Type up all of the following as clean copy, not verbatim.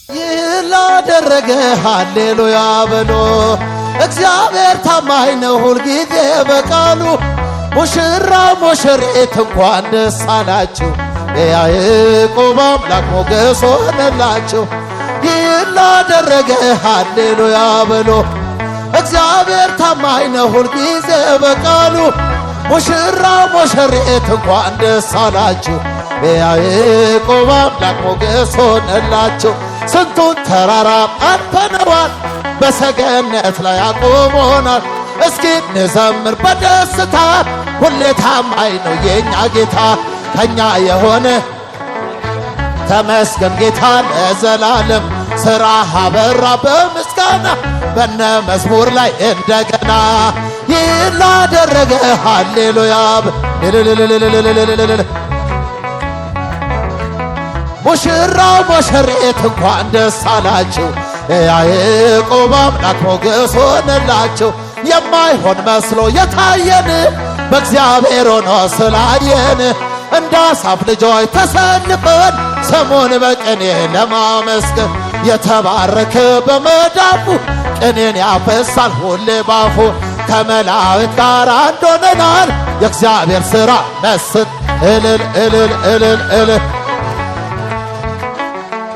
ይህን ላደረገ ሃሌሉያ በሎ። እግዚአብሔር ታማኝ ነው ሁልጊዜ በቃሉ። ሙሽራው ሙሽሪት እንኳን ደስ አላችሁ፣ የያዕቆብ አምላክ ሞገስ ሆነላችሁ። ይህን ላደረገ ሃሌሉያ በሎ። እግዚአብሔር ታማኝ ነው ሁልጊዜ በቃሉ። ሙሽራው ሙሽሪት እንኳን ደስ አላችሁ፣ የያዕቆብ አምላክ ሞገስ ሆነላችሁ። ስንቱን ተራራ አልፈነዋል፣ በሰገነት ላይ አቁሞናል። እስኪ እንዘምር በደስታ፣ ሁሌ ታማኝ ነው የኛ ጌታ። ከኛ የሆነ ተመስገን ጌታ ለዘላለም። ሥራ አበራ በምስጋና በነ መዝሙር ላይ እንደገና። ይህን ላደረገ ሃሌሉያ። ሙሽራው ሙሽሪት እንኳን ደስ አላችሁ፣ የያዕቆብ አምላክ ሞገስ ሆነላችሁ። የማይሆን መስሎ የታየን በእግዚአብሔር ሆኖ ስላየን፣ እንደ አሳፍ ልጆች ተሰልፈን ስሙን በቅኔ ለማመስገን። የተባረከ በመዳፉ ቅኔን ያፈሳል ሁሌ ባፉ። ከመላእክት ጋር አንድ ሆነናል፣ የእግዚአብሔር ሥራ መስጥ እልል እልል እልል እልል።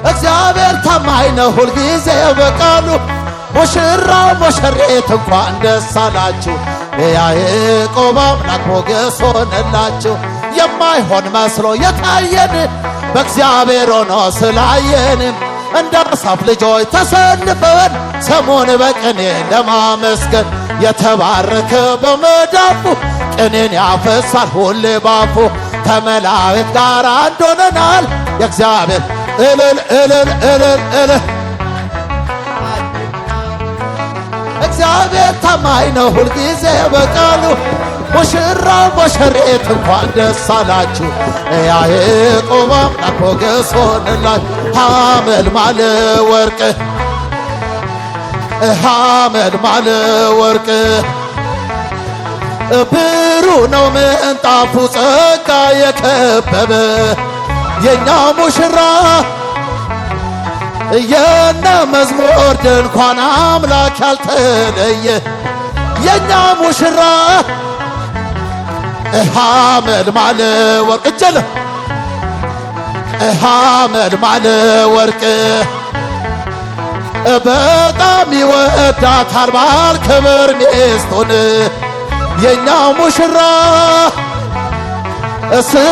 እግዚአብሔር ታማኝ ነው ሁልጊዜ በቃሉ። ሙሽራው ሙሽሪት እንኳን ደስ አላችሁ፣ የያዕቆብ አምላክ ሞገስ ሆነላችሁ። የማይሆን መስሎ የታየን በእግዚአብሔር ሆኖ ስላየን፣ እንደ አሳፍ ልጆች ተሰልፈን ስሙን በቅኔ ለማመስገን። የተባረከ በመዳፉ ቅኔን ያፈሳል ሁሌ ባፉ። ከመላእክት ጋር አንድ ሆነናል፣ የእግዚአብሔር እልል እልል እልል እልል። እግዚአብሔር ታማኝ ነው ሁልጊዜ በቃሉ። ሙሽራው ሙሽሪት እንኳን ደስ አላችሁ፣ የያዕቆብ አምላክ ሞገስ ሆነላችሁ። ሐመልማለ ወርቅ ሐመልማለ ወርቅ ብሩህ ነው ምንጣፉ ጸጋ የከበበ። የኛ ሙሽራ የነ መዝሙር ድንኳን አምላክ ያልተለየ። የኛ ሙሽራ ሐመልማለ ወርቅ እጀለ ሐመልማለ ወርቅ በጣም ይወዳታል ባል ክብር ሚስቱን። የኛ ሙሽራ ስለ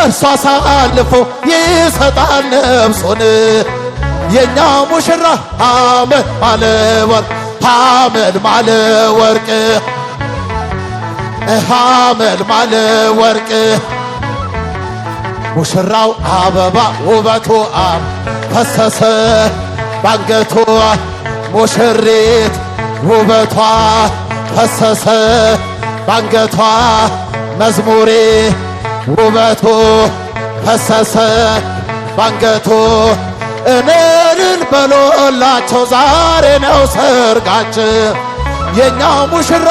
እርሷ አሳልፎ ይሰጣል ነፍሱን። የኛ ሙሽራ ሐመልማለ ወርቅ ሐመልማለ ወርቅ ሐመልማለ ወርቅ። ሙሽራው አበባ ውበቱ ፈሰሰ ባንገቷ፣ ሙሽሪት ውበቷ ፈሰሰ ባንገቷ። መዝሙሬ ውበቱ ፈሰሰ ባንገቱ። እልል በሎላቸው ዛሬ ነው ሰርጋችን። የኛ ሙሽራ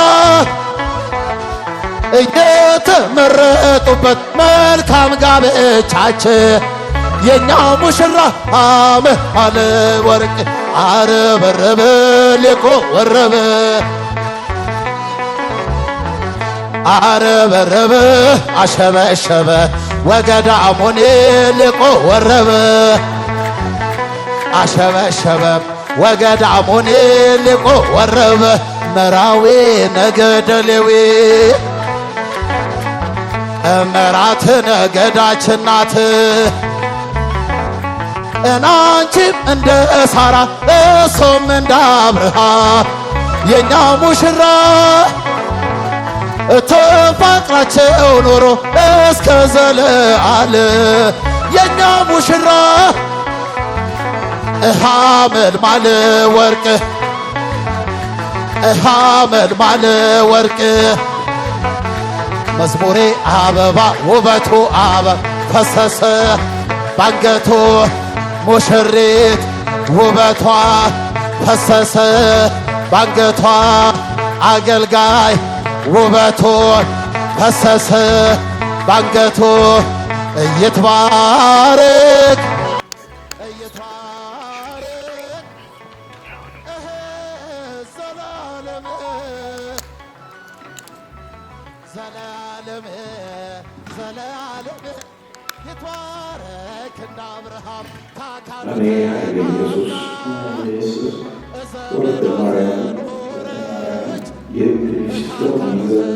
እየተመረጡበት መልካም ጋብቻችን። የኛ ሙሽራ ሐመልማለ ወርቅ አረበረበ ሊቆ ወረበ አረበረበ አሸበሸበ ወገዳሙን ሊቆ ወረበ አሸበሸበ ወገዳሙን ሊቆ ወረበ። መራዊ ነገደ ሌዊ መራት ነገዳችን ናት። እናንቺም እንደ ሳራ እሱም እንደ አብርሃም የኛ ሙሽራ ተፋቅራቸው ኖሮ እስከ ዘለዓለም። የኛ ሙሽራ ሐመልማለ ወርቅ ሐመልማለ ወርቅ። መዝሙሬ አበባ ውበቱ ፈሰሰ ባንገቱ። ሙሽሪት ውበቷ ፈሰሰ ባንገቷ። አገልጋይ ውበቱ ፈሰሰ ባንገቱ። እይትባረክ እኔ ኃይለ ኢየሱስ ወለተ ማርያም የሚኒስትሩን ይዘን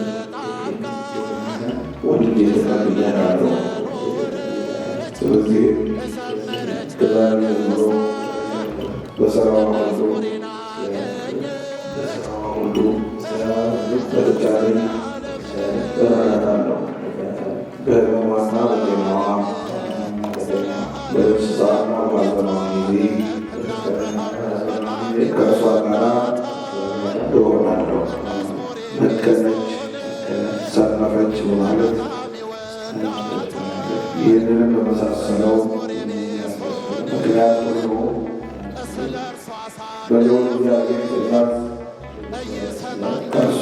ወንድ የተቀብያለሁ። ስለዚህ ከዛሬ ጀምሮ በስራዋ ሁሉ በተቻለኝ እረዳታለሁ። በህመሟና በጤናዋ በደስታና ባዘኗ ጊዜ ከእርሷ ጋር እሆናለሁ። መከነች፣ ሰነፈች በማለት ይህንንም በመሳሰለው ምክንያት ሁሉ በልዑል እግዚአብሔር ትእዛዝ ከእርሷ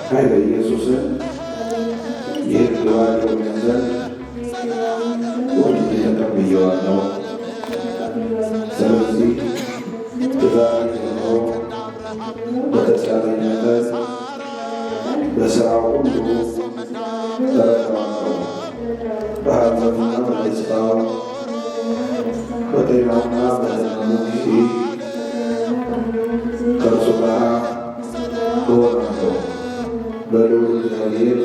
ኃይለ ኢየሱስን ይህን ግባቸው ዘንድ ወንድ ተቀብዬዋለሁ። ስለዚህ ከዛሬ ጀምሮ በተቻለኝ መጠን በሥራው ሁሉ እረዳዋለሁ። በሐዘኑና በደስታው በጤናውና በሕመሙ ጊዜ ከእርሱ ጋር እሆናለሁ። በልዑል እግዚአብሔር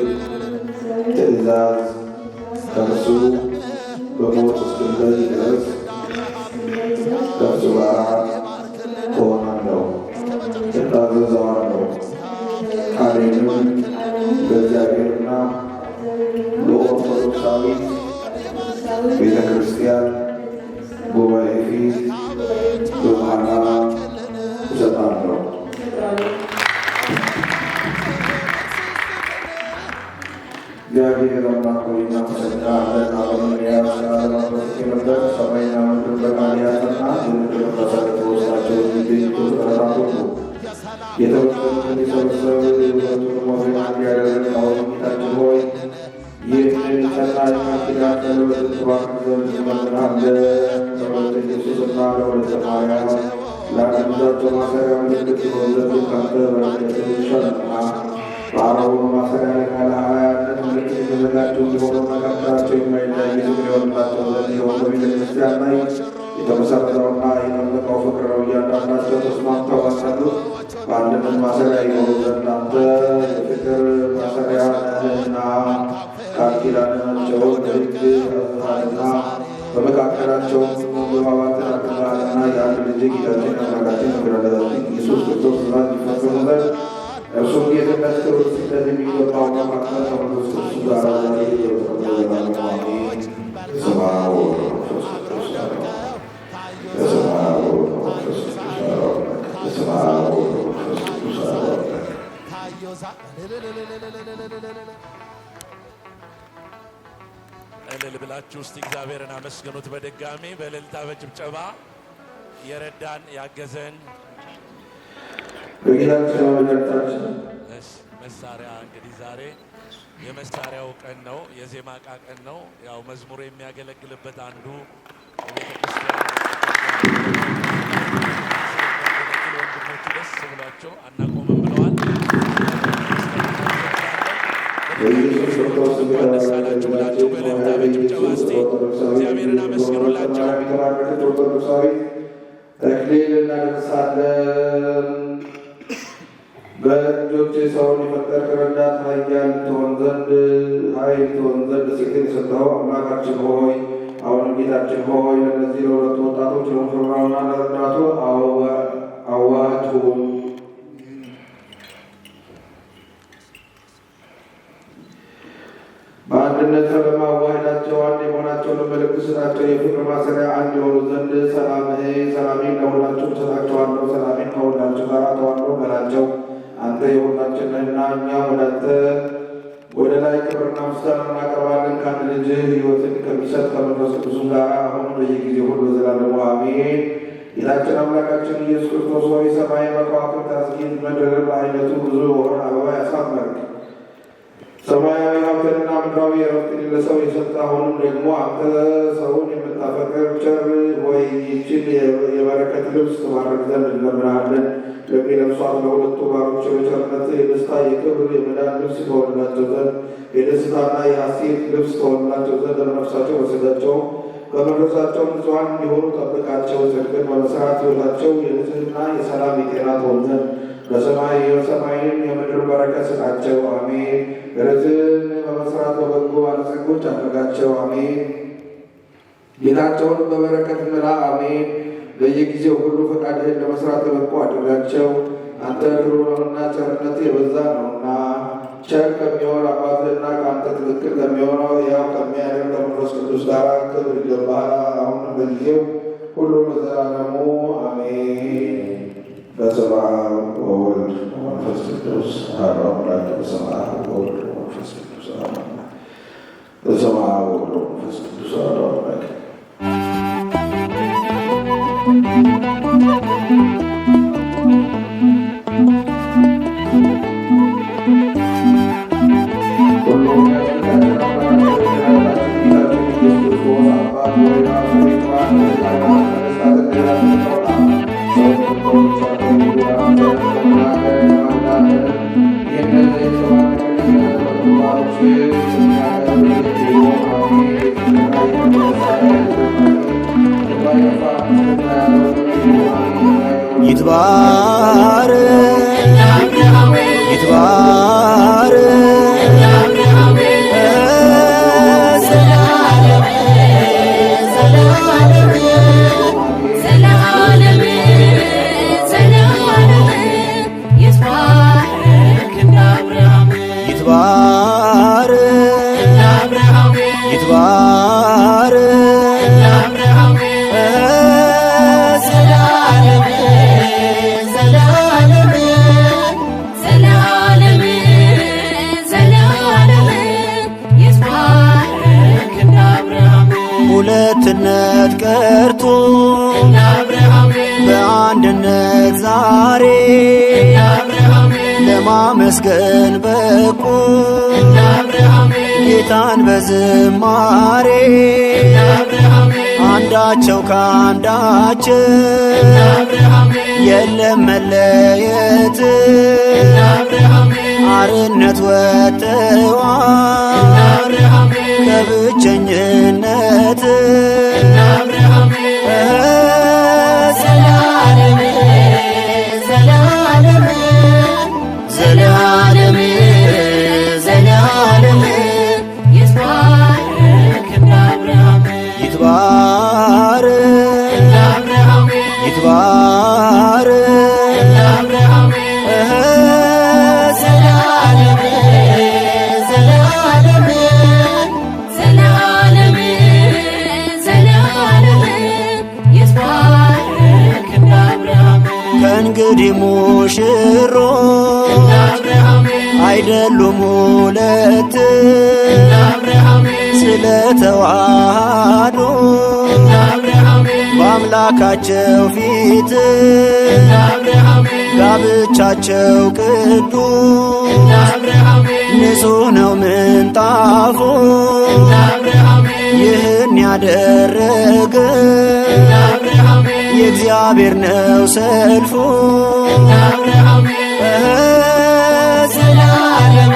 ትእዛዝ ከእርሱ በሞት እስክለይ ድረስ ከእርሱ ጋር እሆናለሁ፣ እታዘዘዋለሁ። ቃሌንም በእግዚአብሔርና በኦርቶዶክሳዊት ቤተ ክርስቲያን ጉባኤ ፊት በመሐላ እሰጣለሁ። እግዚአብሔር አምላክ ሆይ እናመሰግናለን። ዓለምን ያስቻለበት የነበር ሰማይና ምድር በቃል ያጸና የምድር መሠረት በውስጣቸው የሚገኙ ፍጥረታት ሁሉ የተበተኑትን የሰበሰበ የሁለቱንም ወገን አንድ ያደረገ አሁን ጌታችን ሆይ ይህንን የጸና ኪዳን ቀለበትን ትባርክ ዘንድ እንለምንሃለን። ለወለተ ኢየሱስና ለወለተ ማርያም ለአንድነታቸው ማሰሪያ ምልክት ትሆን ዘንድ ካንተ በረከትን እንሻልና በአረቡን ማሰሪያ ለቃለ ሐዋርያነት ምልክት የተዘጋጁ እንዲሆኑ መካከላቸው የማይለያይ ዝክር የሆንላቸው ዘንድ የሆነ ቤተ ክርስቲያን ላይ የተመሰረተውና የጠበቀው ፍቅር ነው። እያንዳንዳቸው ተስማምተው ባሰሉት በአንድነት ማሰሪያ የሆኑ ዘንድ አንተ የፍቅር ማሰሪያ ነህና ቃል ኪዳናቸውን በሕግ አዝሃልና በመካከላቸውም መግባባትን አድርገሃልና የአንድ ልጅ ጌታችን አምላካችን መድኃኒታችን ኢየሱስ ክርስቶስ ትእዛዝ ይፈጽሙ ዘንድ እርሱም ጌትነት ክብር ሲለት የሚገባው ከማካል ከመንፈስ ቅዱስ ጋር ዛሬ የተቀበለ አሜን። በስመ አብ ወወልድ ወመንፈስ ቅዱስ በስመ አብ ወወልድ ወመንፈስ ቅዱስ እልል ብላችሁ ውስጥ እግዚአብሔርን አመስግኑት። በድጋሚ በእልልታ በጭብጨባ የረዳን ያገዘን በጌታችን በመድኃኒታችን መሳሪያ እንግዲህ ዛሬ የመሳሪያው ቀን ነው፣ የዜማ ዕቃ ቀን ነው። ያው መዝሙሩ የሚያገለግልበት አንዱ የቤተ ክርስቲያን ወንድሞቹ ደስ ብሏቸው አናቆምም ብለዋል። ደሳላችሁ ብላችሁ በእልልታ በጭብጨባ እስቲ እግዚአብሔርን አመስግኑላቸው። ተክሊል እናደርሳለን። በእጆች ሰውን የፈጠርክ ረዳት ኃያል ትሆን ዘንድ ኃይል ትሆን ዘንድ ስልጣን የሰጠኸው አምላካችን ሆይ አሁንም ጌታችን ሆይ ለእነዚህ ለሁለቱ ወጣቶች ለሙሽራውና ለረዳቱ አዋጅ ሁን። በአንድነት በማዋህዳቸው አንድ የመሆናቸውን ምልክት ስጣቸው። የፍቅር ማሰሪያ አንድ የሆኑ ዘንድ ሰላሜን ለሁላችሁ እሰጣቸዋለሁ፣ ሰላሜን ከሁላችሁ ጋር እተዋለሁ በላቸው። አንተ የሁላችን ነህና እኛ ወደ አንተ ወደ ላይ ክብርና ምስጋና እናቀርባለን። ከአንድ ልጅህ ሕይወትን ከሚሰጥ ከመንፈስ ቅዱስ ጋር አሁን በየጊዜ ሁሉ በዘላለሙ አሜን። ጌታችን አምላካችን ኢየሱስ ክርስቶስ ሆይ ሰማይ በከዋክብት አስጊጥ፣ ምድር በዓይነቱ ብዙ የሆነ አበባ ያሳመርክ ሰማያዊ ሀብትንና ምድራዊ ዕረፍትን ለሰው የሰጠ አሁንም ደግሞ አንተ ሰውን የምታፈቅር ቸር ሆይ ይህችን የበረከት ልብስ ትባርክ ዘንድ እንለምንሃለን። ለሚለብሷት ለሁለቱ ባሮች በቸርነት የደስታ የክብር የመዳን ልብስ ትሆንላቸው ዘንድ የደስታና የሐሴት ልብስ ትሆንላቸው ዘንድ ለነፍሳቸው በሥጋቸው በመንፈሳቸው ንጹሐን እንዲሆኑ ጠብቃቸው። ጽድቅን በመሥራት ሕይወታቸው የንጽሕና የሰላም የጤና ትሆን ዘንድ በሰማይም የምድር በረከት ስጣቸው። አሜን። ርትዕን በመሥራት በበጎ ባለጸጎች አድርጋቸው። አሜን። ቤታቸውን በበረከት ምላ። አሜን። በየጊዜው ሁሉ ፈቃድህን ለመሥራት በበጎ አድርጋቸው። አንተ ርኅሩኅ ነውና ቸርነት የበዛ ነውና ቸር ከሚሆን አባትህና ከአንተ ትክክል ከሚሆነው ያው ከሚያደርግ ከመንፈስ ቅዱስ ጋር ክብር ይገባሃል፣ አሁንም በጊዜው ሁሉ ለዘላለሙ አሜን። በስመ አብ ወወልድ ወመንፈስ ቅዱስ አሐዱ አምላክ። በስመ አብ ወወልድ ወመንፈስ ቅዱስ አሐዱ አምላክ። በስመ አብ ወወልድ ወመንፈስ ቅዱስ አሐዱ አምላክ። ይትባረክ ይትባረክ ሁለትነት ቀርቶ በአንድነት ዛሬ ለማመስገን በቁ ጌታን በዝማሬ አንዳቸው ከአንዳቸው የለም መለየት አርነት ወጥተዋል ከብቸኝነት ዘላለም ዘላለም ዘላለም ዘላለም ይትባረክ አብርሃም ይትባረክ አብርሃም ይትባረክ አብርሃም ዘላለም ዘላለም ዘላለም ዘላለም ይትባረክ አብርሃም ከእንግዲህ ሙሽሮች አይደሉም ሁለት ስለተዋሃዱ በአምላካቸው ፊት ጋብቻቸው ቅዱስ ንጹሕ ነው ምንጣፉ ይህን ያደረገ የእግዚአብሔር ነው ሰልፉ ዘላለም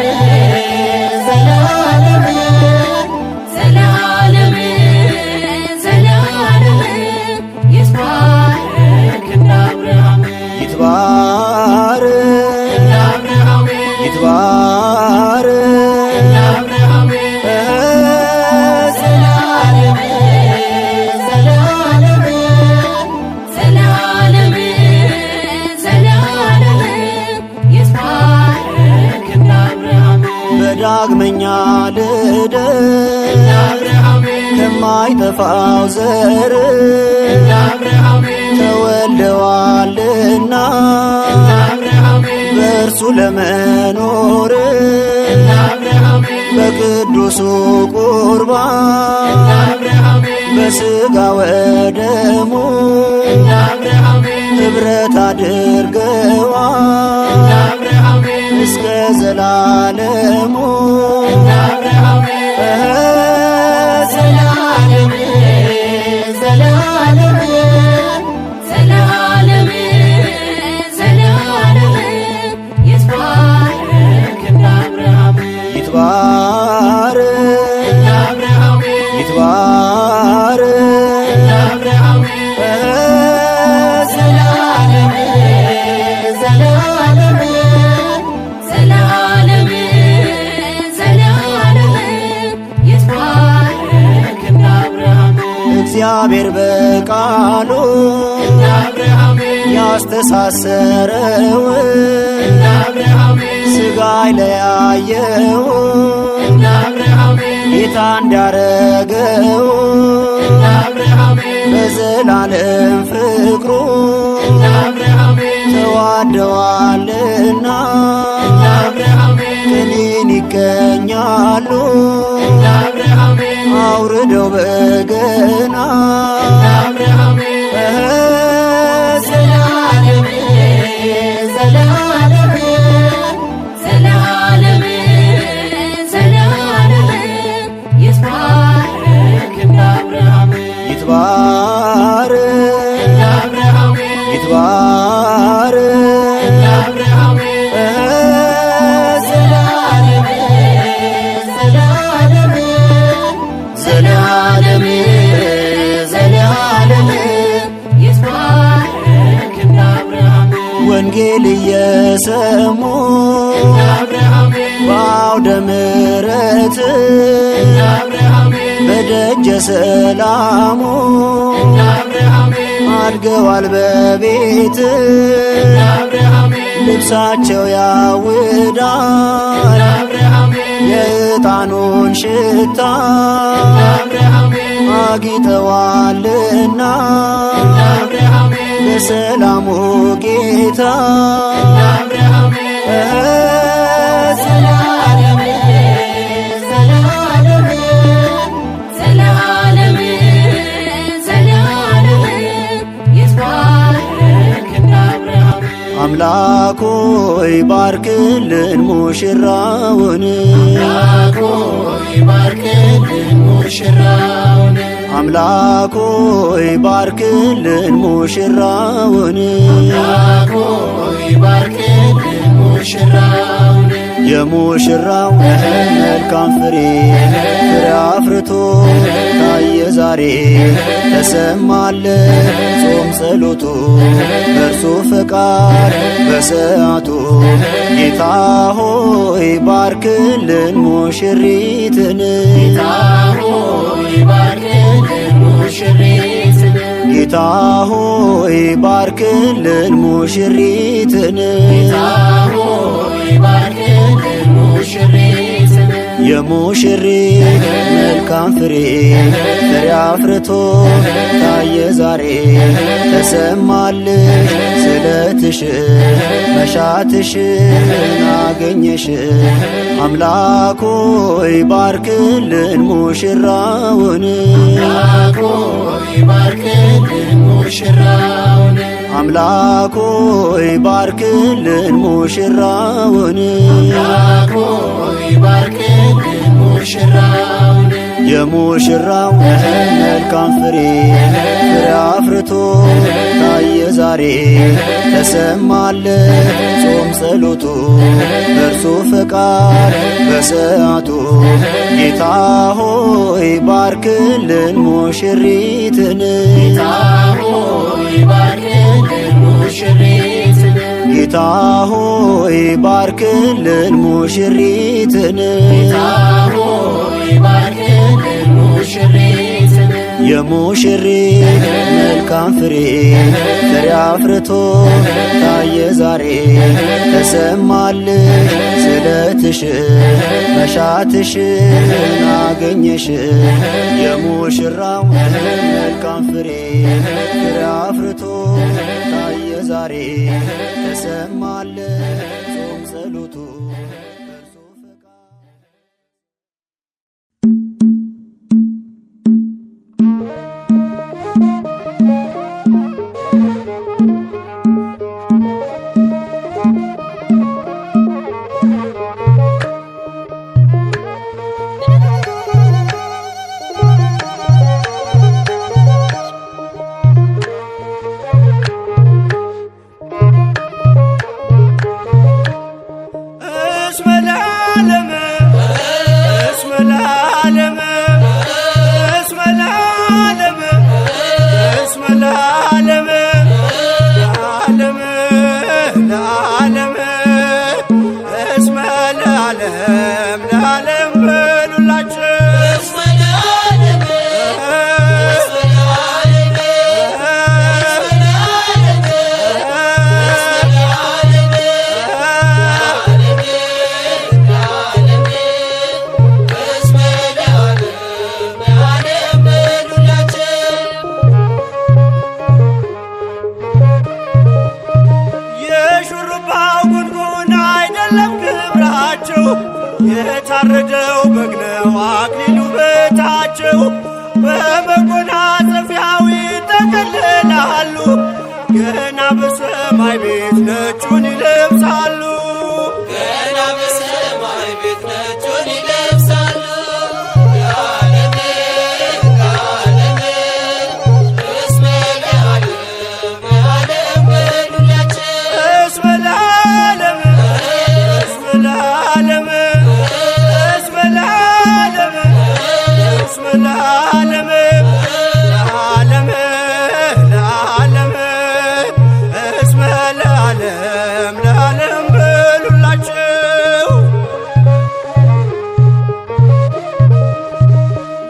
ዘላለም ዘላለም ዘላለም ይትባረክ አብርሃም ይትባረክ አብርሃም ይትባረክ አብርሃም ዘላለም ዘላለም ዘላለም ዘላለም ይትባረክ አብርሃም በዳግመኛ ልደት ከማይጠፋው ዘር ተወልደዋልና በእርሱ ለመኖር በቅዱሱ ቁርባን በሥጋ ወደሙ ኅብረት አድርገዋል እስከ ዘላለሙ ዘለዓለም ዘለዓለም ዘለዓለም ይትባረክ እንደ አብርሃም ይትባረክ እንደ አብርሃም ይትባረክ እንደ አብርሃም ዘለዓለም ዘለዓለም ዘለዓለም ዘለዓለም ይትባረክ እንደ አብርሃም እግዚአብሔር በቃሉ እንደ አብርሃም ያስተሳሰረው እንደ አብርሃም ሥጋ ለያየው እንደ አብርሃም ጌታ እንዳረገው እንደ አብርሃም በዘላለም ፍቅሩ እንደ አብርሃም ተዋደዋልና እንደ አብርሃም ቅኔን ይቀኛሉ እንደ አብርሃም አውርደው በገና እንደ አብርሃም ዘለዓለም ዘለዓለም ዘለዓለም ዘለዓለም ይትባረክ እንደ አብርሃም ይትባረክ እንደ አብርሃም ይትባረክ እንደ አብርሃም ዘለዓለም ዘለዓለም ዘለዓለም ዘለዓለም ይትባረክ እንደ አብርሃም ወንጌል እየሰሙ እንደ አብርሃም በአውደ ምሕረት እንደ አብርሃም በደጀ ሰላሙ እንደ አብርሃም አድገዋል በቤት እንደ አብርሃም ልብሳቸው ያውዳል እንደ አብርሃም የዕጣኑን ሽታ እንደ አብርሃም አጊጠዋልና እንደ አብርሃም በሰላሙ ጌታ እንደ አብርሃም ዘለዓለም ዘለዓለም ዘለዓለም ዘለዓለም ይትባረክ እንደ አብርሃም አምላክ ሆይ ባርክልን ሙሽራውን አምላክ ሆይ ባርክልን ሙሽራውን አምላክ ሆይ ባርክልን ሙሽራውን አምላክ ሆይ ባርክልን ሙሽራውን የሙሽራው መልካም ፍሬ ፍሬ አፍርቶ ታየ ዛሬ ተሰማለ ጾም ጸሎቱ በእርሱ ፈቃድ በሰዓቱ ጌታ ሆይ ባርክልን ሙሽሪትን ጌታ ሆይ ባርክልን ሙሽሪትን ጌታ ሆይ ባርክልን ሙሽሪትን ጌታ ሆይ ባርክልን ሙሽሪትን የሙሽሪት መልካም ፍሬ ፍሬ አፍርቶ ታየ ዛሬ ተሰማልሽ ስለትሽ መሻትሽን አገኘሽ አምላክ ሆይ ባርክልን ሙሽራውን አምላክ ሆይ ባርክልን ሙሽራውን አምላክ ሆይ ባርክልን ሙሽራውን አምላክ ሆይ ባርክልን ሙሽራውን የሙሽራው መልካም ፍሬ ፍሬ አፍርቶ ታየ ዛሬ ተሰማለ ጾም ጸሎቱ በእርሱ ፈቃድ በሰዓቱ ጌታ ሆይ ባርክልን ሙሽሪትን ጌታ ሆይ ባርክልን ሙሽሪትን ጌታ ሆይ ባርክልን ሙሽሪትን ጌታ ሆይ ባርክልን ሙሽሪትን የሙሽሪት መልካም ፍሬ ፍሬ አፍርቶ ታየ ዛሬ ተሰማልሽ ስለትሽ መሻትሽን አገኘሽ የሙሽራው መልካም ፍሬ ፍሬ አፍርቶ ታየ ዛሬ ተሰማልሽ ጾም ጸሎቱ በእርሱ ፈቃድ በሰማይ ቤት ነጩን ይለብሳሉ። ገና በሰማይ ቤት ነጩን ይለብሳሉ። ለዓለም እስመ ለዓለም ለዓለም በሉላቸው እስመ ለዓለም እስመ ለዓለም እስመ ለዓለም እስመ ለዓለም ለዓለም ለዓለም እስመ ለዓለም ለዓለም በሉላቸው።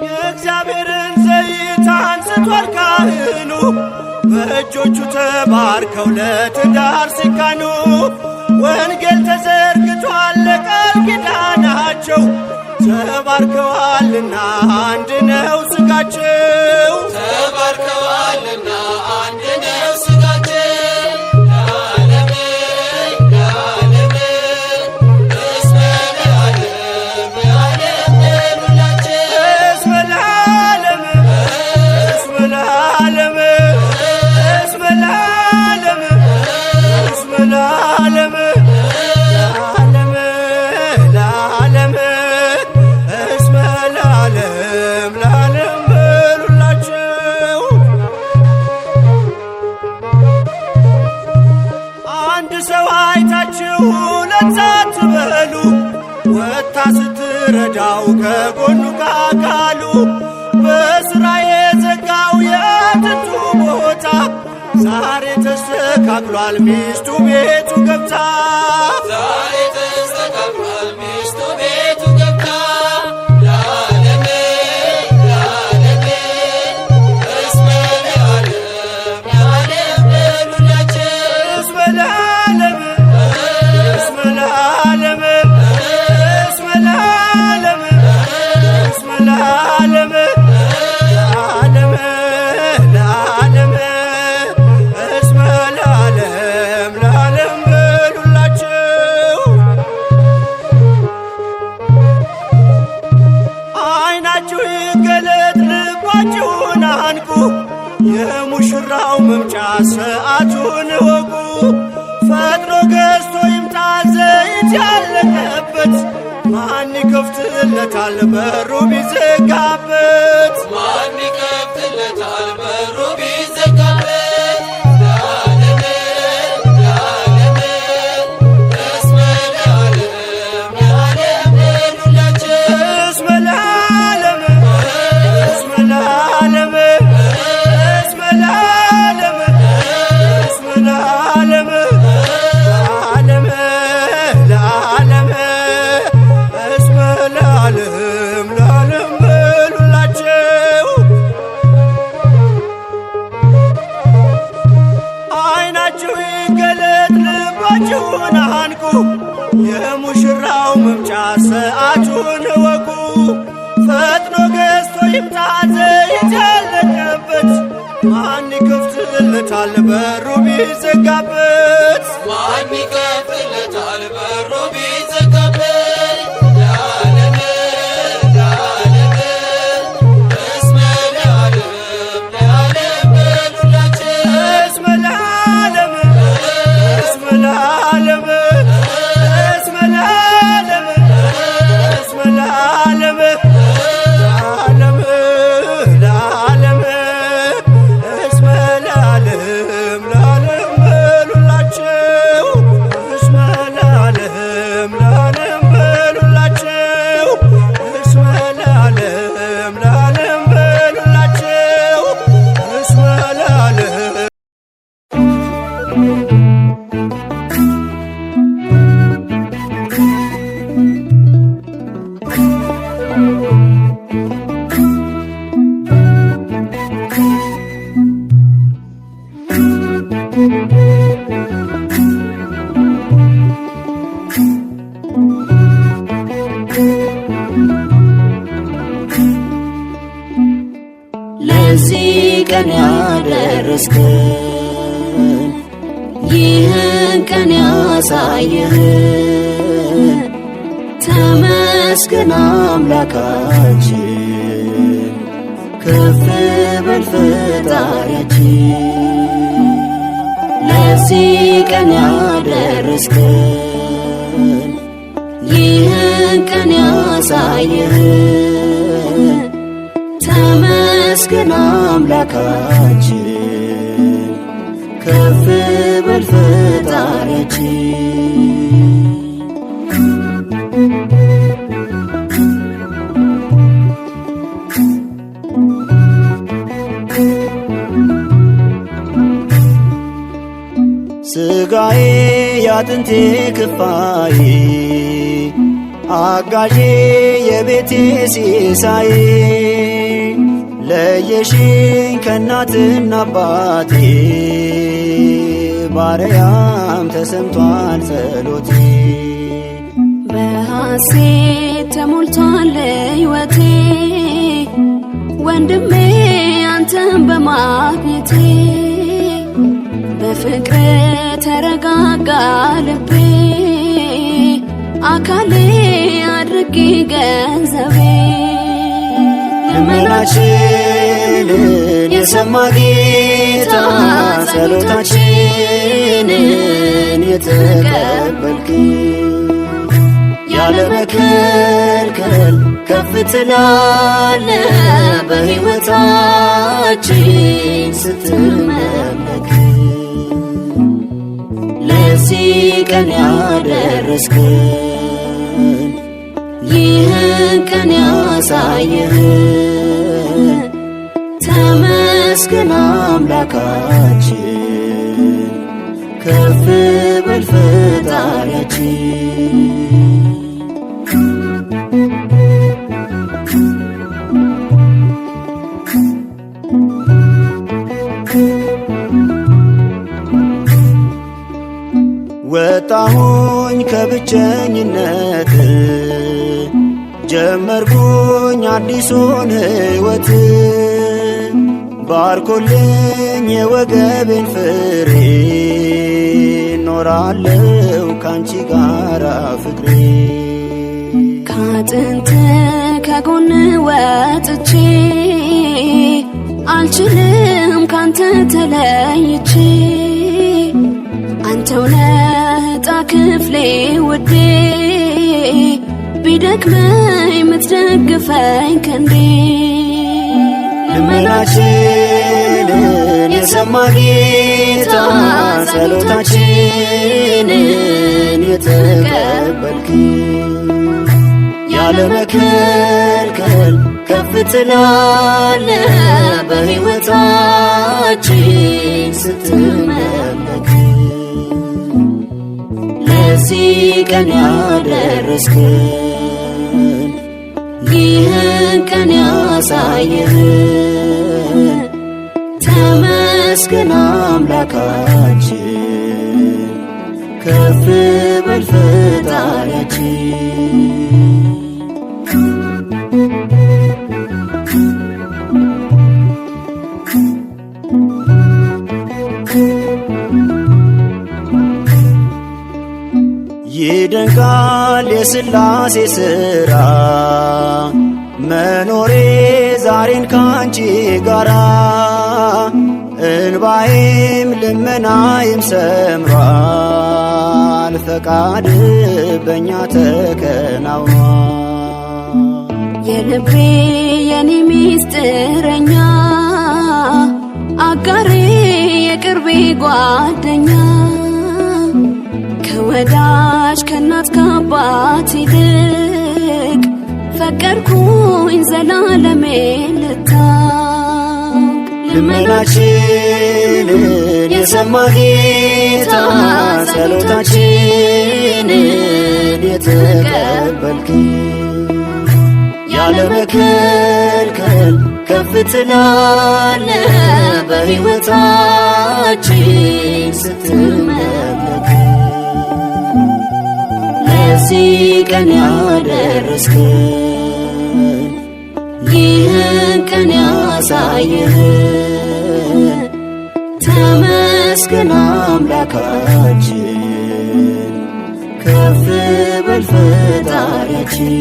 የእግዚአብሔርን ዘይት አንስቷል ካህኑ በእጆቹ ተባርከው ለትዳር ሲካኑ ወንጌል ተዘርግቷል ለቃል ኪዳናቸው ተባርከዋልና አንድ ነው ሥጋቸው ተባርከዋልና አንድ ነው ሥጋቸው። ለዓለም ለዓለም እስመ ለዓለም ለዓለም በሉላቸው እስመ ለዓለም እስመ ለዓለም እስመ ለዓለም እስመ ለዓለም ለዓለም ለዓለም እስመ ለዓለም ለዓለም በሉላቸው። አንድ ሰው አይታችሁ ሁለት አትበሉ ወጥታ ስትረዳው ከጎኑ ካካሉ በሥራ የዘጋው የጥንቱ ቦታ ዛሬ ተስተካክሏል ሚስቱ ቤቱ ገብታ ዛሬ ተስተካክሏል ሚስቱ ቤቱ ገብታ። ለዓለም ለዓለም እስመ ለዓለም ለዓለም በሉላቸው እስመ ለዓለም እስመ ለዓለም እስመ ለዓለም እስመ ለዓለም ለዓለም ለዓለም እስመ ለዓለም ለዓለም በሉላቸው። ዓይናችሁ ይገለጥ ልባችሁን አንቁ የሙሽራው መምጫ ሰዓቱን እወቁ። ፈጥኖ ገዝቶ ይምጣ ዘይት ያለቀበት ማን ይከፍትለታል በሩ ቢዘጋበት ማን ይከፍትለታል በሩ ቢዘጋበት። ለዓለም ለዓለም እስመ ለዓለም ለዓለም በሉላቸው እስመ ለዓለም እስመ ለዓለም እስመ ለዓለም እስመ ለዓለም ለዓለም ለዓለም እስመ ለዓለም ለዓለም በሉላቸው። ዓይናችሁ ይገለጥ ልባችሁን አንቁ የሙሽራው መምጫ ሰዓቱን እወቁ። ፈጥኖ ገዝቶ ይምጣ ዘይት ያለቀበት ማን ይከፍትለታል በሩ ቢዘጋበት ማን ይከፍትለታል በሩ ቢዘጋበት። ለዓለም ለዓለም እስመ ለዓለም ለዓለም በሉላቸው እስመ ለዓለም እስመ ለዓለም እስመ ለዓለም እስመ ለዓለም ለዓለም ለዓለም እስመ ለዓለም ለዓለም በሉላቸው እስመ ለዓለም ለዓለም በሉላቸው እስመ ለዓለም ለዓለም በሉላቸው እስመ ለዓለም ለዚህ ቀን ያደረስከን ይህን ቀን ያሳየህን ተመስገን አምላካችን፣ ከፍ በል ፈጣሪያችን። ለዚህ ቀን ያደረስከን ይህን ቀን ያሳየህን ተመስገን አምላካችን ከፍ በል ፈጣሪያችን። ስጋዬ ያጥንቴ ክፋዬ አጋዤ የቤቴ ሲሳዬ ለየሽኝ ከእናትና አባቴ ባሪያም ተሰምቷል ጸሎቴ። በሐሴት ተሞልቷል ሕይወቴ ወንድሜ አንተን በማግኘቴ በፍቅር ተረጋጋ ልቤ አካሌ አድርጌ ገንዘቤ። ልመናችንን የሰማ ጌታ ጸሎታችንን የተቀበልክ ያለ መከልከል ከፍ ትላለ በሕይወታችን ስትመለክ ለዚህ ቀን ያደረስከን ይህን ቀን ያሳየህን ተመስገን አምላካችን ከፍ በል ፈጣሪያችን። ወጣሁኝ ከብቸኝነት ጀመርኩኝ አዲሱን ሕይወት ባርኮልኝ የወገቤን ፍሬ ኖራለው ካንቺ ጋራ ፍቅሬ። ካጥንት ከጎን ወጥቼ አልችልም ካንተ ተለይቼ አንተው ነህ ዕጣ ክፍሌ ውዴ ቢደክመኝ ምትደግፈኝ ክንዴ። ልመናችንን የሰማ ጌታ ጸሎታችንን የተቀበልክ ያለ መከልከል ከፍ ትላለ በሕይወታችን ስትመለክ ለዚህ ቀን ያደረስከን ይህን ቀን ያሳየህን ተመስገን አምላካችን ከፍ በል ፈጣሪያችን። ይደንቃል የሥላሴ ሥራ መኖሬ ዛሬን ካንቺ ጋራ እንባዬም ልመናዬም ሰምሯል ፈቃድ በእኛ ተከናውኗል። የልቤ የኔ ሚስጥረኛ አጋሬ የቅርቤ ጓደኛ ከወዳጅ ከእናት ከአባት ይልቅ ፈቀድኩኝ ዘላለሜን ልታውቅ። ልመናችንን የሰማ ጌታ ጸሎታችንን የተቀበልክ ያለ መከልከል ከፍ ትላለ በሕይወታችን ስትመለክ ለዚህ ቀን ያደረስከን ይህን ቀን ያሳየህን ተመስገን አምላካችን ከፍ በል ፈጣሪያችን።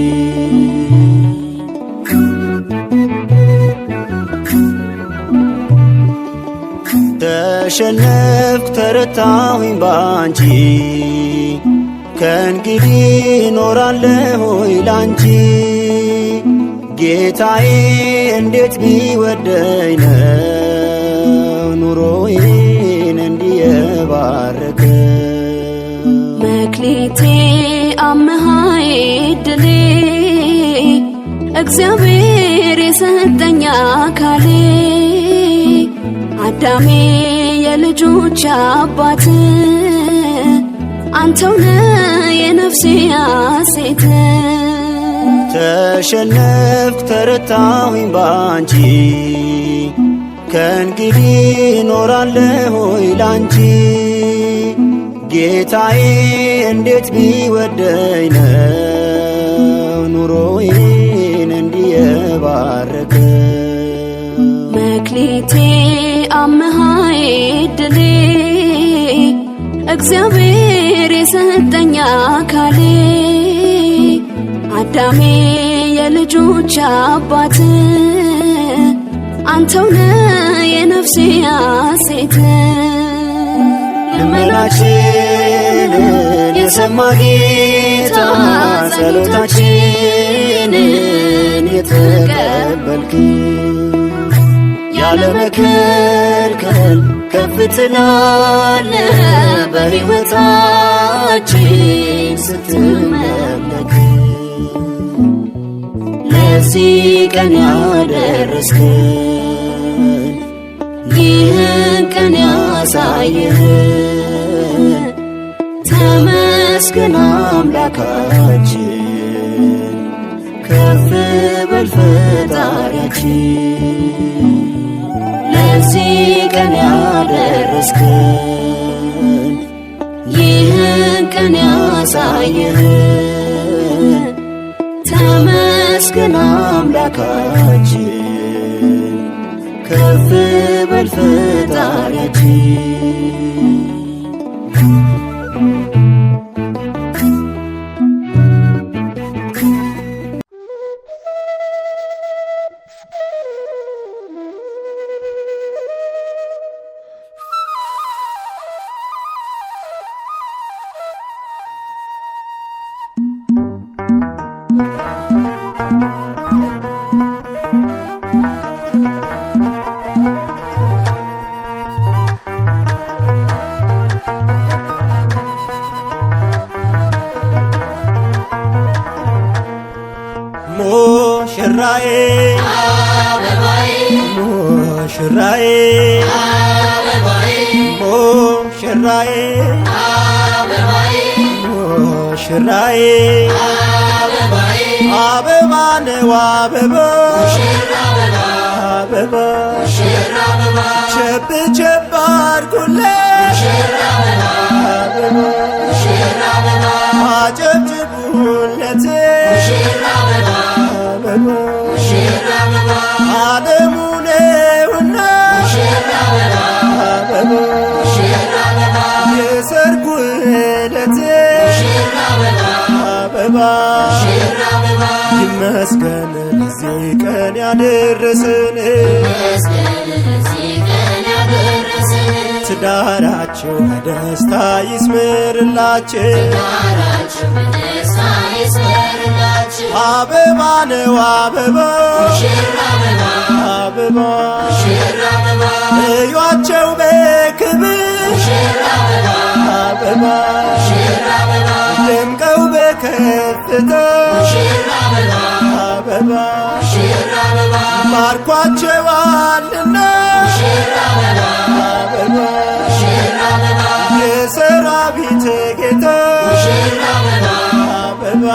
ተሸነፍኩ ተረታሁኝ ባንቺ ከእንግዲህ ኖራለሁኝ ላንቺ ጌታዬ እንዴት ቢወደኝ ነው ኑሮዬን እንዲህ የባረከ መክሊቴ አምሃዬ ድሌ እግዚአብሔር የሰጠኝ አካሌ አዳሜ የልጆች አባት አንተውነ የነፍሴ ሐሴት ተሸነፍኩ ተረታሁኝ ባንቺ ከእንግዲህ ኖራለሁኝ ላንቺ ጌታዬ እንዴት ቢወደኝ ነው ኑሮዬን እንዲህ የባረከ መክሊቴ አምሃዬ ድሌ እግዚአብሔር የሰጠኝ አካሌ አዳሜ የልጆች አባት አንተውነ የነፍሴ ሐሴት ልመናችንን የሰማ ጌታ ጸሎታችንን የተቀበልክ ያለ መከልከል ከፍ ትላለህ በሕይወታችን ስትመለክ ለዚህ ቀን ያደረስከን ይህን ቀን ያሳየህን ተመስገን አምላካችን ከፍ በል ፈጣሪያችን ለዚህ ቀን ያደረስከን ይህን ቀን ያሳየህን ተመስገን አምላካችን ከፍ በል ፈጣሪያችን ሙሽራዬ አበባዬ ሙሽራዬ አበባዬ ሙሽራዬ አበባዬ ሙሽራዬ አበባዬ አበባ ነው አበባ አበባ ቸብ ቸብ አድርጉለት አበባ አጨብጭቡለት ዓለሙ ነውና አበባ የሰርጉ ዕለት አበባ ይመስገን ለዚህ ቀን ያደረሰን ትዳራችሁ በደስታ ይስመርላችሁ አበባ ነው አበባ አበባ እዩዋቸው በክብር አበባ ደምቀው በከፍታ አበባ ባርኳቸዋልና አበባ የሰራዊት ጌታ አበባ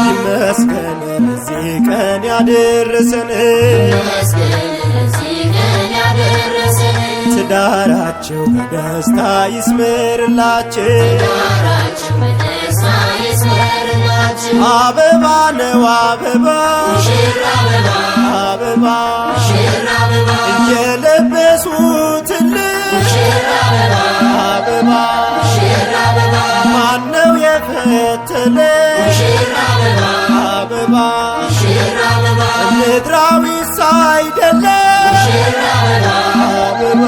ይመስገን ለዚህ ቀን ያደረሰን ትዳራችሁ በደስታ ይስመርላችሁ አበባ ነው አበባ አበባ የለበሱትን አበባ ማነው የፈተለ አበባ ምድራዊ ሳይደለ አበባ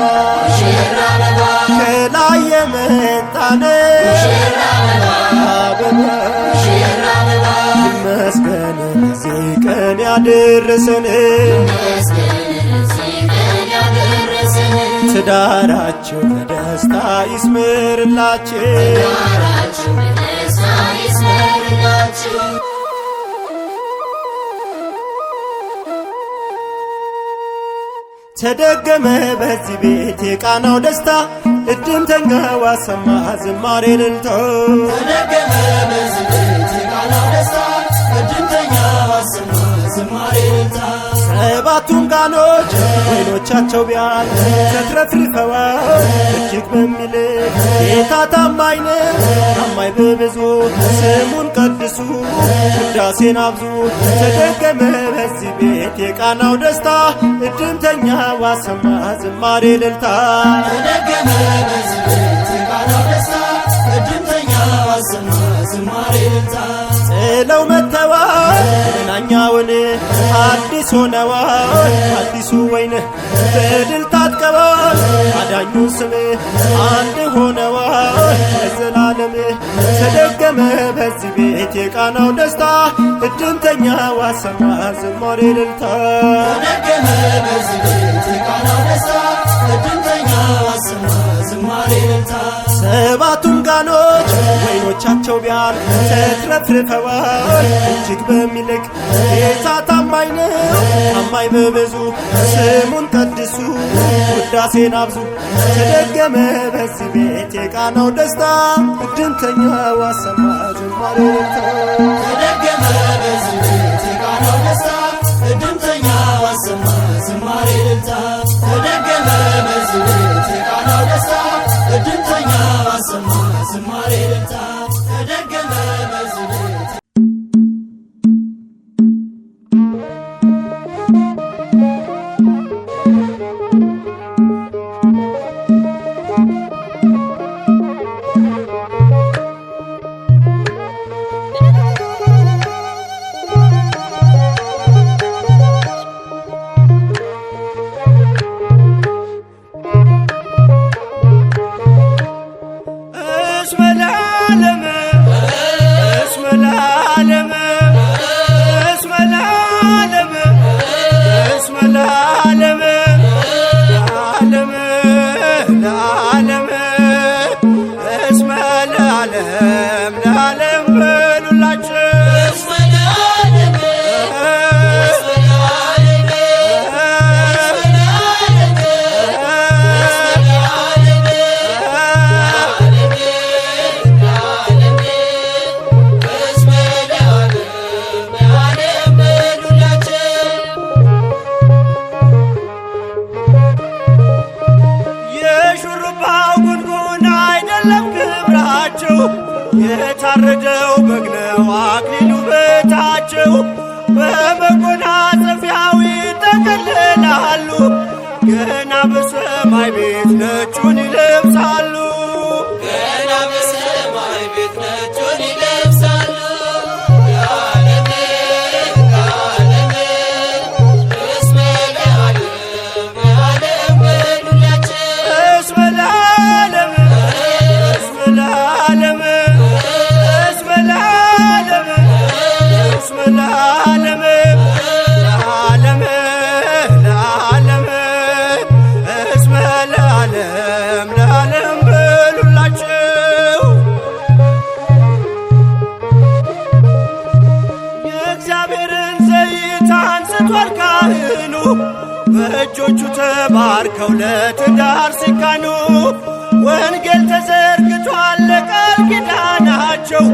ለዚህ ቀን ያደረሰን ትዳራችሁ በደስታ ይስመርላችሁ። ተደገመ በዚህ ቤት የቃናው ደስታ እድምተኛው አሰማ ዝማሬ እልልታ። ተደገመ በዚህ ቤት የቃናው ደስታ እድምተኛው አሰማ ዝማሬ እልልታ። ሰባቱም ቃኖች ወይኖቻቸው ቢያል ተትረፍርፈዋል እጅግ በሚልቅ ጌታ ታማኝ ነው ታማኝ በብዙ ስሙን ቀድሱ ውዳሴን አብዙ። ተደገመ በዚህ ቤት የቃናው ደስታ እድምተኛው አሰማ ዝማሬ እልልታ። ተደገመ በዚህ ቤት የቃናው ደስታ እድምተኛው አሰማ ዝማሬ እልልታ። ጥለው መጥተዋል መናኛውን አዲስ ሆነዋል አዲሱ ወይን በድል ታጥቀዋል አዳኙ ስም አንድ ሆነዋል ለዘላለም። ተደገመ በዚህ ቤት የቃናው ደስታ እድምተኛው አሰማ ዝማሬ እልልታ። ተደገመ በዚህ ቤት የቃናው ደስታ እድምተኛው አሰማ ዝማሬ እልልታ። ሰባቱም ቃኖች ወይኖቻቸው ቢያል ተትረፍርፈዋል እጅግ በሚልቅ ጌታ ታማኝ ነው ታማኝ በብዙ ስሙን ቀድሱ ውዳሴን አብዙ። ተደገመ በዚህ ቤት የቃናው ደስታ እድምተኛው አሰማ ዝማሬ እልልታ። ተደገመ በዚህ ቤት የቃናው ደስታ እድምተኛው አሰማ ዝማሬ እልልታ። ተደገመ በዚህ ቤት የቃናው ደስታ እድምተኛው አሰማ ዝማሬ እልልታ። ተደገመ በዚህ ቤት የታረደው በግ ነው አክሊሉ በታቸው በመጎናጸፊያው ይጠቀልላሉ ገና በሰማይ ቤት ነጩን ይለብሳሉ ገና በሰማይ ቤት ነጩን ይለብሳሉ። ለዓለም ለዓለም እስመ ለዓለም ለዓለም በሉላቸው እስመ ለዓለም እስመ ለዓለም እስመ ለዓለም ለዓለም ለዓለም እስመ ለዓለም ለዓለም በሉላቸው። የእግዚአብሔርን ዘይት አንስቷል ካህኑ በእጆቹ ተባርከው ለትዳር ሲካኑ ወንጌል ተዘርግቷል ለቃል ኪዳናቸው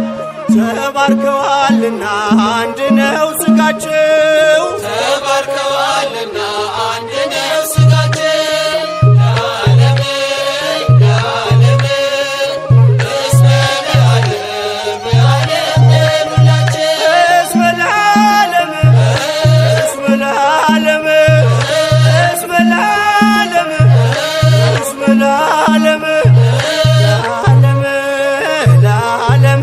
ተባርከዋልና አንድ ነው ሥጋቸው ተባርከዋልና አንድ ነው ሥጋቸው። ለዓለም ለዓለም እስመ ለዓለም ለዓለም በሉላቸው እስመ ለዓለም እስመ ለዓለም እስመ ለዓለም እስመ ለዓለም ለዓለም ለዓለም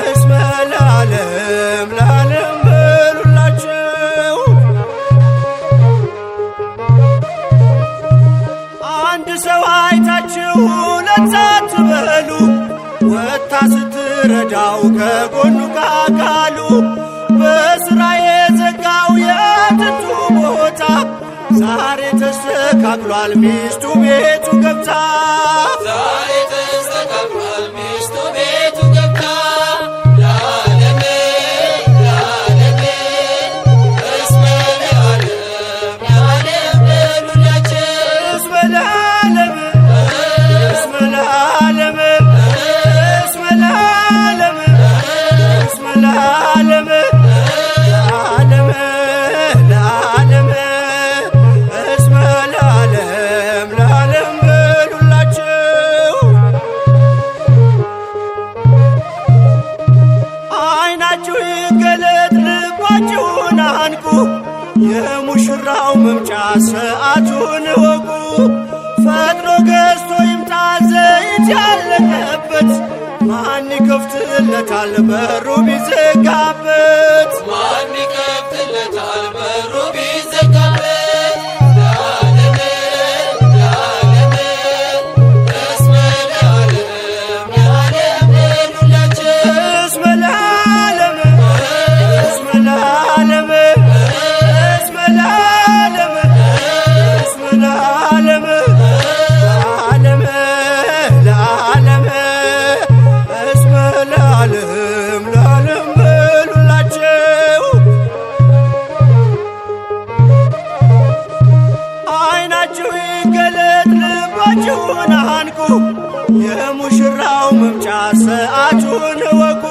እስመ ለዓለም ለዓለም በሉላቸው። አንድ ሰው አይታችሁ ሁለት አትበሉ ወጥታ ስትረዳው ከጎኑ ካካሉ ዛሬ ተስተካክሏል ሚስቱ ቤቱ ገብታ ዛሬ ተስተካክሏል ሚስቱ ቤቱ ገብታ ለዓለም ለዓለም እስመ ለዓለም ለዓለም በሉላችን እስመ ለዓለም እስመ ለዓለም እስመ ለዓለም እስመ ለዓለም ለዓለም ለዓለም እስመ ለዓለም ለዓለም በሉላቸው። ዓይናችሁ ይገለጥ ልባችሁን አንቁ የሙሽራው መምጫ ሰዓቱን እወቁ። ፈጥኖ ገዝቶ ይምጣ ዘይት ያለቀበት ማን ይከፍትለታል በሩ ቢዘጋበት ማን ይከፍትለታል በሩ ቢዘጋበት ለዓለም ለዓለም እስመ ለዓለም ለዓለም በሉላችን እስመ ለዓለም እስመ ለዓለም እስመ ለዓለም እስመ ለዓለም ለዓለም ለዓለም እስመ ለዓለም ለዓለም በሉላቸው። ዓይናችሁ ይገለጥ ልባችሁን አንቁ የሙሽራው መምጫ ሰዓቱን እወቁ።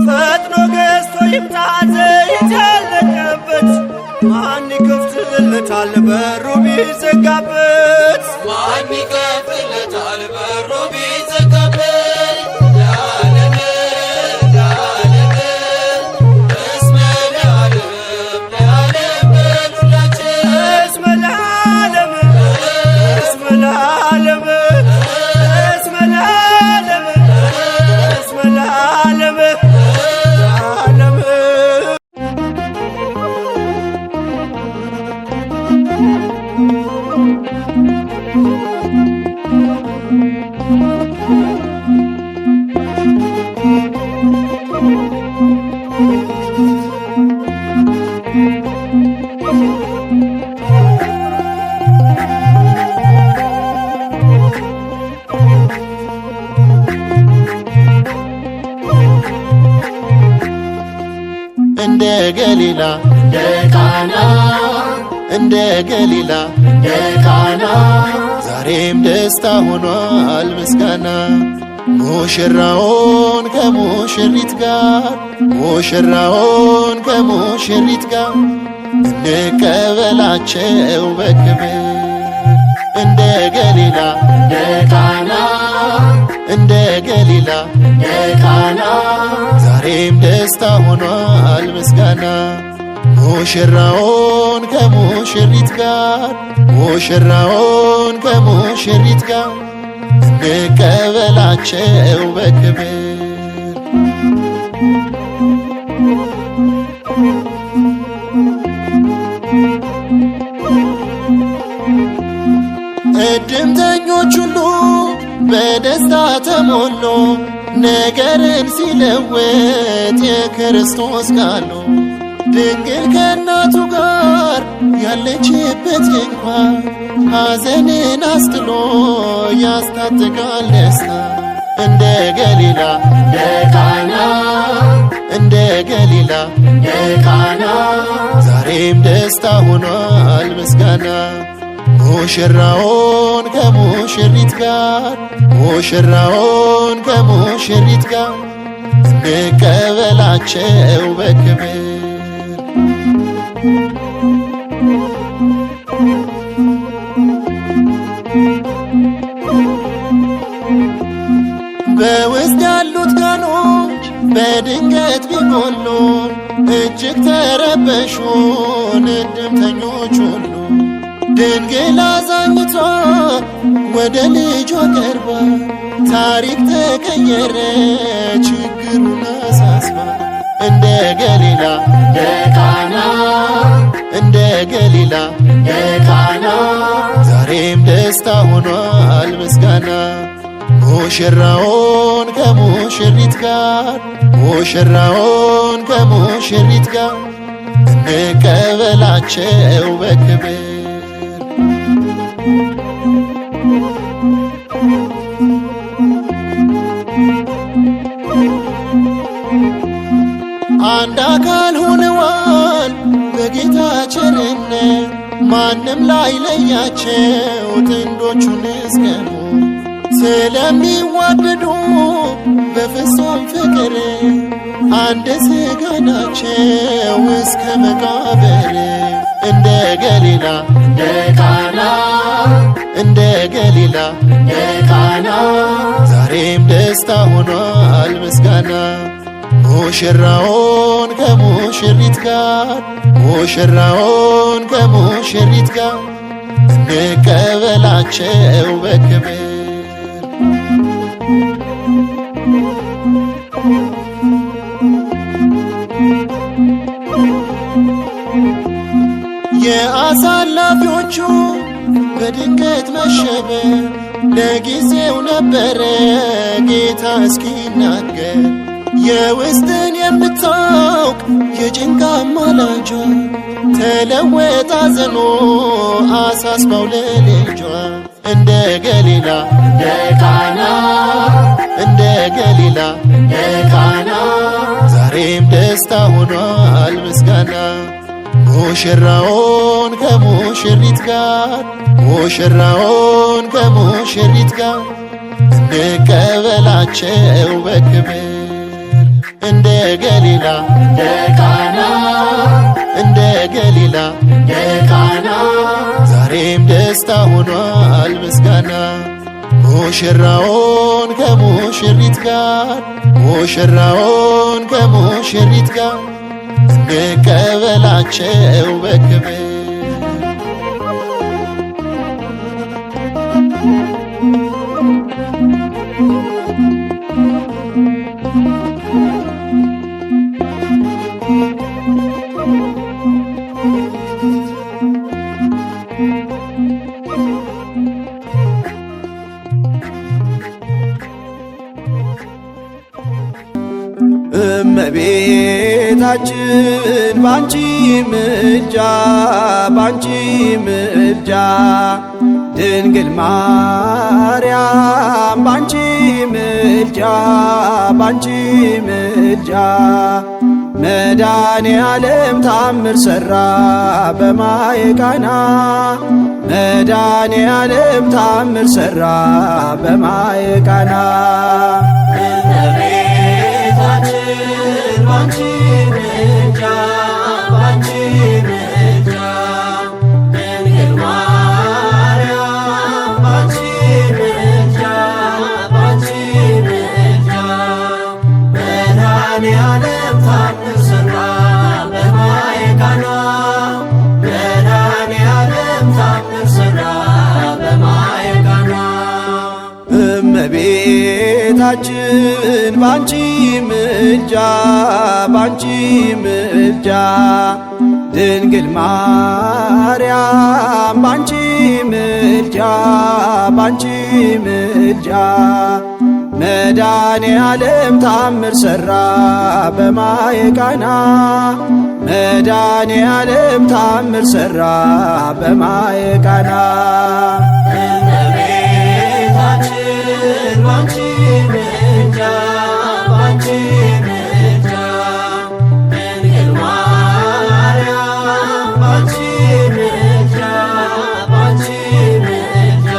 ፈጥኖ ገዝቶ ይምጣ ዘይት ያለቀበት ማን ይከፍትለታል በሩ ቢዘጋበት ማን ይከፍትለታል በሩ ቢዘጋበት ለዓለም ለዓለም እስመ ለዓለም ለዓለም በሉላችን እስመ ለዓለም እስመ ለዓለም እስመ ለዓለም እስመ ለዓለም ለዓለም እንደ ገሊላ እንደ ቃና እንደ ገሊላ እንደ ቃና ዛሬም ደስታ ሆኗል ምስጋና ሙሽራውን ከሙሽሪት ጋር ሙሽራውን ከሙሽሪት ጋር እንቀበላቸው በክብር እንደ ገሊላ እንደ ቃና እንደ ገሊላ እንደ ቃና ዛሬም ደስታ ሆኗል ምስጋና ሙሽራውን ከሙሽሪት ጋር ሙሽራውን ከሙሽሪት ጋር እንቀበላቸው በክብር እድምተኞች ሁሉ በደስታ ተሞሉ ነገርን ሲለውጥ የክርስቶስ ቃሉ ድንግል ከእናቱ ጋር ያለችበት ድንኳን ሐዘንን አስጥሎ ያስታጥቃል ደስታ እንደ ገሊላ እንደ ቃና እንደ ገሊላ እንደ ቃና ዛሬም ደስታ ሆኗል ምስጋና ሙሽራውን ከሙሽሪት ጋር ሙሽራውን ከሙሽሪት ጋር እንቀበላቸው በክብር በውስጥ ያሉት ጋኖች በድንገት ቢጎሉን እጅግ ተረበሹን እድምተኞች ሁሉ ድንግል አዛኝቷ ወደ ልጇ ቀርባ ታሪክ ተቀየረ ችግሩን አሳስባ እንደ ገሊላ እንደ ቃና እንደ ገሊላ እንደ ቃና ዛሬም ደስታ ሆኗል ምስጋና ሙሽራውን ከሙሽሪት ጋር ሙሽራውን ከሙሽሪት ጋር እንቀበላቸው በክብር አንድ አካል ሆነዋል በጌታ ቸርነት ማንም ላይለያቸው ጥንዶቹን እስከ ሞት ስለሚዋደዱ በፍጹም ፍቅር አንድ ሥጋ ናቸው እስከ መቃብር። እንደ ገሊላ እንደ ቃና እንደ ገሊላ እንደ ቃና ዛሬም ደስታ ሆኗል ምስጋና። ሙሽራውን ከሙሽሪት ጋር ሙሽራውን ከሙሽሪት ጋር እንቀበላቸው በክብር። የአሳላፊዎቹ በድንገት መሸበር ለጊዜው ነበረ ጌታ እስኪናገር። የውስጥን የምታውቅ የጭንቅ አማላጇ ተለወጠ አዘኖ አሳስባው ለልጇ። እንደ ገሊላ እንደ ቃና እንደ ገሊላ እንደ ቃና ዛሬም ደስታ ሆኗል ምስጋና። ሙሽራውን ከሙሽሪት ጋር ሙሽራውን ከሙሽሪት ጋር እንቀበላቸው በክብር። እንደ ገሊላ እንደ ቃና እንደ ገሊላ እንደ ቃና ዛሬም ደስታ ሆኗል ምስጋና። ሙሽራውን ከሙሽሪት ጋር ሙሽራውን ከሙሽሪት ጋር እንቀበላቸው በክብር። እመቤታችን ባንቺ ምልጃ ባንቺ ምልጃ ድንግል ማርያም ባንቺ ምልጃ ባንቺ ምልጃ መድኃኔ ዓለም ታምር ሠራ በማየ ቃና መድኃኔ ዓለም ታምር ሠራ በማየ ቃና። ባንቺ ምልጃ ባንቺ ምልጃ ድንግል ማርያም ባንቺ ምልጃ ባንቺ ምልጃ መድኃኔ ዓለም ታምር ሠራ በማየ ቃና መድኃኔ ዓለም ታምር ሠራ በማየ ቃና። እመቤታችን ባንቺ ምልጃ ባንቺ ምልጃ ድንግል ማርያም ባንቺ ምልጃ ባንቺ ምልጃ መድኃኔ ዓለም ታምር ሠራ በማየ ቃና መድኃኔ ዓለም ታምር ሠራ በማየ ቃና። እመቤታችን ባንቺ ምልጃ ባንቺ ምልጃ ድንግል ማርያም ባንቺ ምልጃ ባንቺ ምልጃ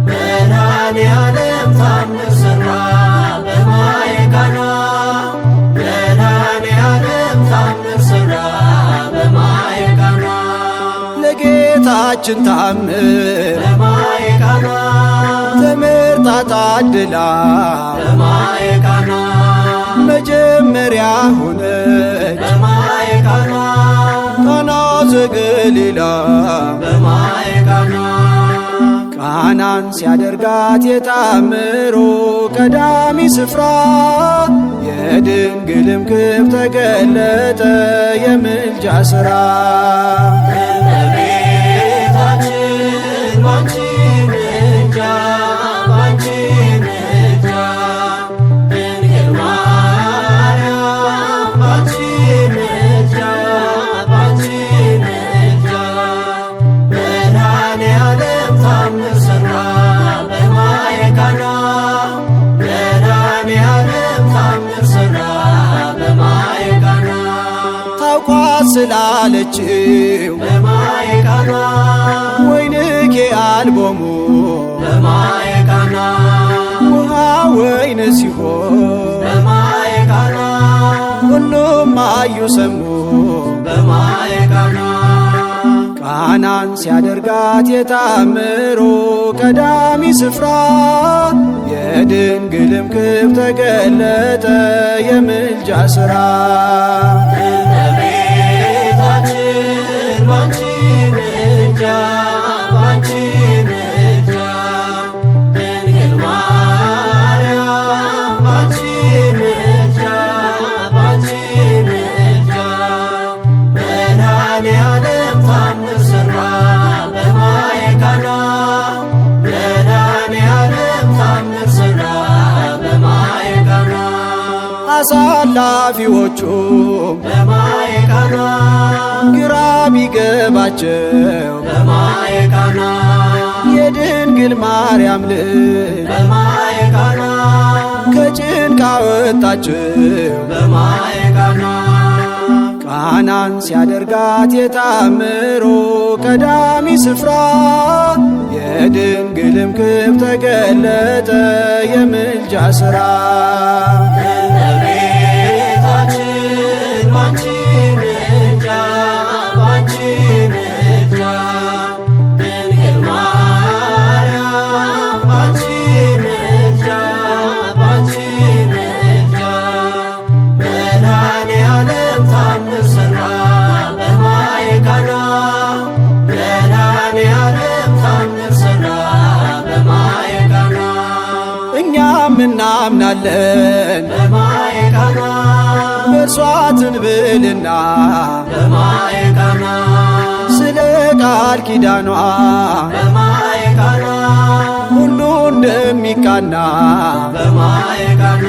መድኃኔ ዓለም ታምር ሠራ በማየ ቃና መድኃኔ ዓለም ታምር ሠራ በማየ ቃና። ለጌታችን ታምር በማየ ቃና ተመርጣ ታድላ በማየ ቃና መጀመሪያ ሆነች በማየ ቃና ቃና ዘገሊላ በማየ ቃና ቃናን ሲያደርጋት የታምሮ ቀዳሚ ስፍራ የድንግልም ክብር ተገለጠ የምልጃ ሥራ። እመቤታችን ባንቺ ምልጃ ባንቺ ምልጃ ድንግል ማርያም ባንቺ ምልጃ ባንቺ ምልጃ መድኃኔ ዓለም አለችው በማየ ቃና ወይንኬ አልቦሙ በማየ ቃና ውሃ ወይን ሲሆን በማየ ቃና ሁሉም አዩ ሰሙ በማየ ቃና ቃናን ሲያደርጋት የታምሮ ቀዳሚ ስፍራ የድንግልም ክብር ተገለጠ የምልጃ ሥራ እመቤታችን ባንቺ ምልጃ ባንቺ ምልጃ ድንግል ማርያም ባንቺ ምልጃ ባንቺ ምልጃ መድኃኔዓለም ታምር ሠራ በማየ ቃና መድኃኔዓለም ታምር ሠራ በማየ ቃና አሳላፊዎቹም በማየ ቃና ግራ ቢገባቸው በማየ ቃና የድንግል ማርያም ልጅ በማየ ቃና ከጭንቅ አወጣቸው በማየ ቃና ቃናን ሲያደርጋት የታምሮ ቀዳሚ ስፍራ የድንግልም ክብር ተገለጠ የምልጃ ሥራ እመቤታችን ባንቺ ምልጃ ባንቺ ምልጃ ድንግል ማርያም ባንቺ ምልጃ ባንቺ ምልጃ መድኃኔዓለም ታምር ሠራ በማየ ቃና መድኃኔዓለም ታምር ሠራ በማየ ቃና እኛም እናምናለን በማየ ቃና በእርሷ ትንብልና በማየ ቃና ስለ ቃል ኪዳኗ በማየ ቃና ሁሉ እንደሚቃና በማየ ቃና